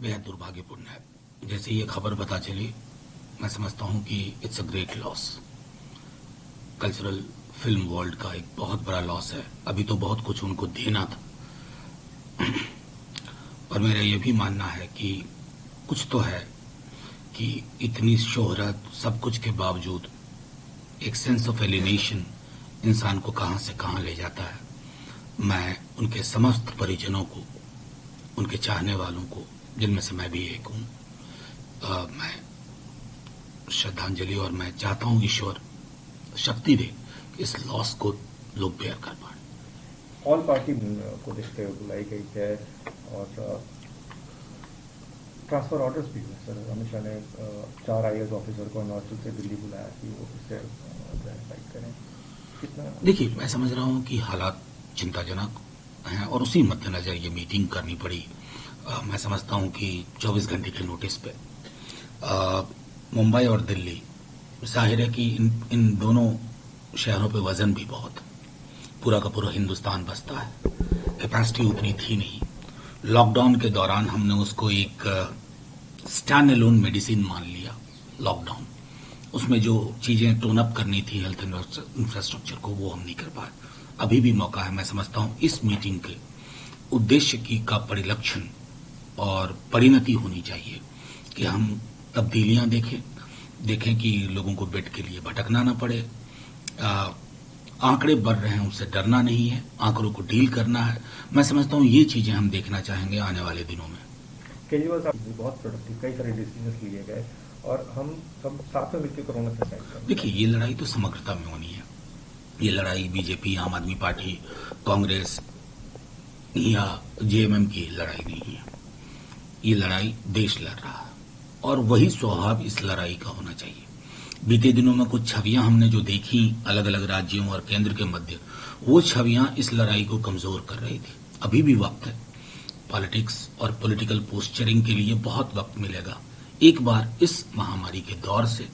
बेहद दुर्भाग्यपूर्ण है। जैसे ये खबर पता चली, मैं समझता हूं कि it's a great loss. Cultural film world का एक बहुत बड़ा लॉस है। अभी तो बहुत कुछ उनको देना था, और मेरा ये भी मानना है कि कुछ तो है कि इतनी शोहरत सब कुछ के बावजूद एक सेंस ऑफ एलिनेशन इंसान को कहां से कहां ले जाता है। मैं उनके समस्त परिजनों को, उनके चाहने वालों को, जिनमें से मैं भी एक हूं, मैं श्रद्धांजलि और मैं चाहता हूं ईश्वर शक्ति दे कि इस लॉस को लोग बेयर कर पाए। ऑल पार्टी को देखते हुए बुलाई गई है और ट्रांसफर ऑर्डर्स भी हुए। सर अमित शाह ने 4 IAS ऑफिसर को हिमाचल से दिल्ली बुलाया कि वो इससे फाइट करें। कितना देखिए, मैं समझ रहा हूं कि हालात चिंताजनक हैं और उसी मद्देनजर ये मीटिंग करनी पड़ी। मैं समझता हूं कि 24 घंटे के नोटिस पे मुंबई और दिल्ली, जाहिर है कि इन दोनों शहरों पे वजन भी बहुत, पूरा का पूरा हिंदुस्तान बसता है, कैपेसिटी उतनी थी नहीं। लॉकडाउन के दौरान हमने उसको एक स्टैंड अलोन मेडिसिन मान लिया। लॉकडाउन, उसमें जो चीजें टोन अप करनी थी हेल्थ इंफ्रास्ट्रक्चर को, वो हम नहीं कर पाए। अभी भी मौका है। मैं समझता हूं इस मीटिंग के उद्देश्य की का परिलक्षण और परिणति होनी चाहिए कि हम तब्दीलियां देखें कि लोगों को बेड के लिए भटकना ना पड़े। आंकड़े बढ़ रहे हैं, उससे डरना नहीं है, आंकड़ों को डील करना है। मैं समझता हूं ये चीजें हम देखना चाहेंगे आने वाले दिनों में। केजरीवाल साहब बहुत प्रोडक्टिव, कई सारे डिसीजन लिए गए और हम सब साथ में मिलकर कोरोना से फाइट करें। देखिए, ये लड़ाई तो समग्रता में होनी है। ये लड़ाई बीजेपी, आम आदमी पार्टी, कांग्रेस या जेएमएम की लड़ाई नहीं है। ये लड़ाई देश लड़ रहा है और वही स्वभाव इस लड़ाई का होना चाहिए। बीते दिनों में कुछ छवियां हमने जो देखी अलग अलग राज्यों और केंद्र के मध्य, वो छवियां इस लड़ाई को कमजोर कर रही थी। अभी भी वक्त है। पॉलिटिक्स और पॉलिटिकल पोस्चरिंग के लिए बहुत वक्त मिलेगा। एक बार इस महामारी के दौर से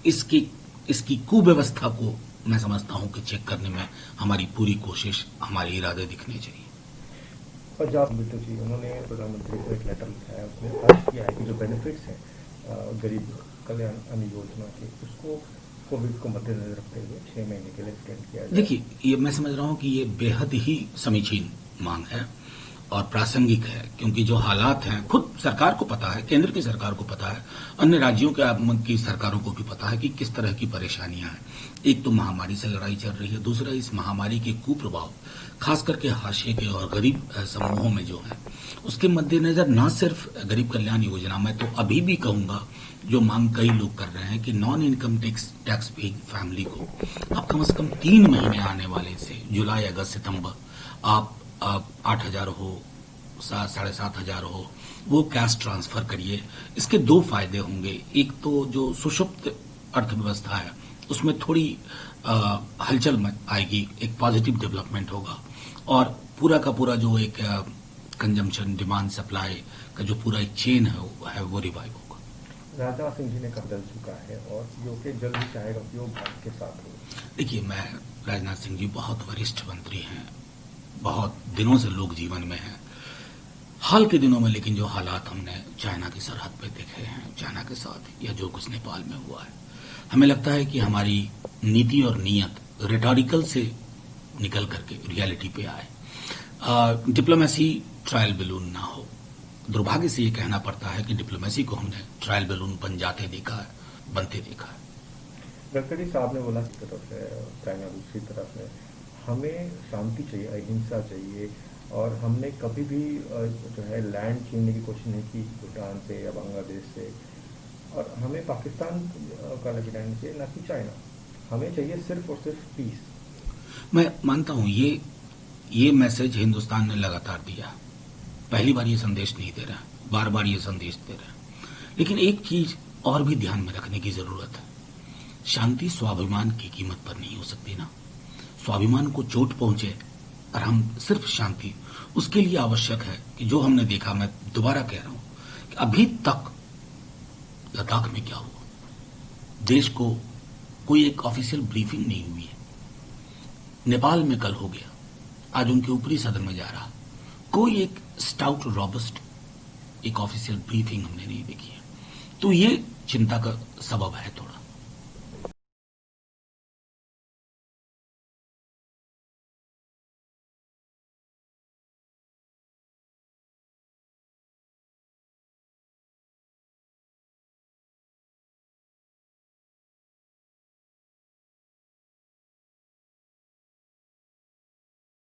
इसकी कुव्यवस्था को मैं समझता हूं कि चेक करने में हमारी पूरी कोशिश, हमारे इरादे दिखने चाहिए। पंजाब बिट्टू जी, उन्होंने प्रधानमंत्री को एक लेटर लिखा है, उसमें अर्ज किया है कि जो बेनिफिट्स हैं गरीब कल्याण अन्न योजना के, उसको कोविड को मद्देनजर रखते हुए 6 महीने के लिए एक्सटेंड किया जाए। देखिए, ये मैं समझ रहा हूं कि ये बेहद ही समीचीन मांग है और प्रासंगिक है, क्योंकि जो हालात हैं खुद सरकार को पता है, केंद्र की सरकार को पता है, अन्य राज्यों की सरकारों को भी पता है कि किस तरह की परेशानियां हैं। एक तो महामारी से लड़ाई चल रही है, दूसरा इस महामारी के कुप्रभाव खास करके हाशिए के और गरीब समूहों में जो है, उसके मद्देनजर न सिर्फ गरीब कल्याण योजना, मैं तो अभी भी कहूंगा जो मांग कई लोग कर रहे हैं कि non income tax paying family को आप कम से कम 3 महीने आने वाले से जुलाई, अगस्त, सितंबर आप 8,000 हो, 7,500 हो, वो कैश ट्रांसफर करिए। इसके 2 फायदे होंगे। एक तो जो सुषुप्त अर्थव्यवस्था है उसमें थोड़ी हलचल आएगी, एक पॉजिटिव डेवलपमेंट होगा, और पूरा का पूरा जो एक कंजम्पशन, डिमांड, सप्लाई का जो पूरा एक चेन है वो रिवाइव होगा। राजनाथ सिंह जी ने कदम चुका है और यूके जल्द ही चाहेगा कि वो भारत के साथ हो। देखिए, मैं राजनाथ सिंह जी बहुत वरिष्ठ मंत्री हैं, बहुत दिनों से लोक जीवन में हैं। हाल के दिनों में लेकिन जो हालात हमने चाइना की सरहद पे देखे हैं, चाइना के साथ, या जो कुछ नेपाल में हुआ है, हमें लगता है कि हमारी नीति और नीयत रिटॉरिकल से निकल करके रियलिटी पे आए। डिप्लोमेसी ट्रायल बैलून ना हो। दुर्भाग्य से ये कहना पड़ता है कि डिप्लोमेसी को हमने ट्रायल बैलून बन जाते देखा है, बनते देखा है। गडकरी साहब ने बोला एक तरफ से चाइना, दूसरी तरफ से हमें शांति चाहिए, अहिंसा चाहिए, और हमने कभी भी जो है लैंड छीनने की कोशिश नहीं की भूटान से या बांग्लादेश से, और हमें पाकिस्तान का लैंड चाहिए, ना कि चाइना। हमें चाहिए सिर्फ और सिर्फ पीस। मैं मानता हूं ये मैसेज हिंदुस्तान ने लगातार दिया। पहली बार ये संदेश नहीं दे रहा, बार बार ये संदेश दे रहा है। लेकिन एक चीज और भी ध्यान में रखने की जरूरत है। शांति स्वाभिमान की कीमत पर नहीं हो सकती ना। स्वाभिमान को चोट पहुंचे और हम सिर्फ शांति, उसके लिए आवश्यक है कि जो हमने देखा, मैं दोबारा कह रहा हूं कि अभी तक लद्दाख में क्या हुआ, देश को कोई एक ऑफिशियल ब्रीफिंग नहीं हुई है। नेपाल में कल हो गया, आज उनके ऊपरी सदन में जा रहा, कोई एक स्टाउट रॉबस्ट एक ऑफिशियल ब्रीफिंग हमने नहीं देखी है। तो ये चिंता का सबब है थोड़ा।